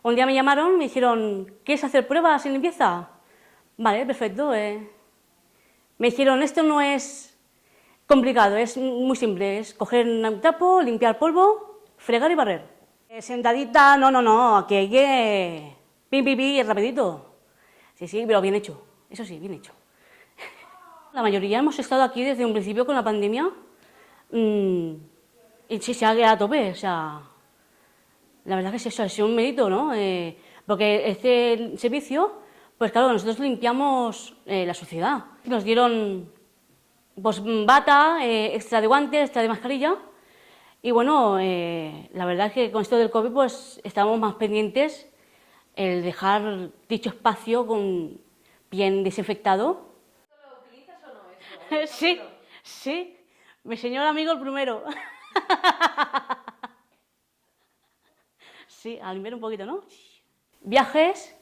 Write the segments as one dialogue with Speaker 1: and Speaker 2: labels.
Speaker 1: Un día me llamaron, me dijeron, ¿quieres hacer pruebas en limpieza? Vale, perfecto. Me dijeron, esto no es complicado, es muy simple, es coger un trapo, limpiar polvo, fregar y barrer. Sentadita, no, que hay que... Pim, pim, pim, rapidito. Sí, pero bien hecho, eso sí, bien hecho. La mayoría hemos estado aquí desde un principio con la pandemia y sí, se ha quedado a tope, o sea, la verdad que es eso, es un mérito, ¿no? Porque este servicio, pues claro, nosotros limpiamos la sociedad. Nos dieron pues bata, extra de guantes, extra de mascarilla y bueno, la verdad es que con esto del COVID pues estamos más pendientes el dejar dicho espacio bien desinfectado.
Speaker 2: ¿Lo utilizas o no esto?
Speaker 1: Sí, sí, mi señor amigo el primero. Sí, a limpiar un poquito, ¿no? Viajes,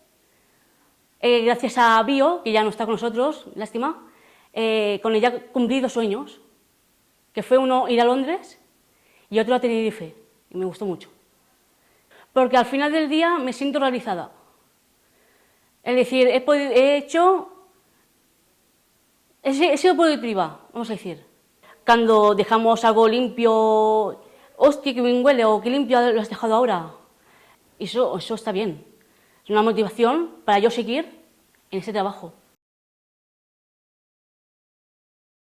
Speaker 1: gracias a Bio, que ya no está con nosotros, lástima, con ella cumplí 2 sueños, que fue uno ir a Londres y otro a Tenerife, y me gustó mucho. Porque al final del día me siento realizada. Es decir, he sido productiva, vamos a decir. Cuando dejamos algo limpio, hostia, que bien huele, o qué limpio lo has dejado ahora. Eso está bien. Es una motivación para yo seguir en ese trabajo.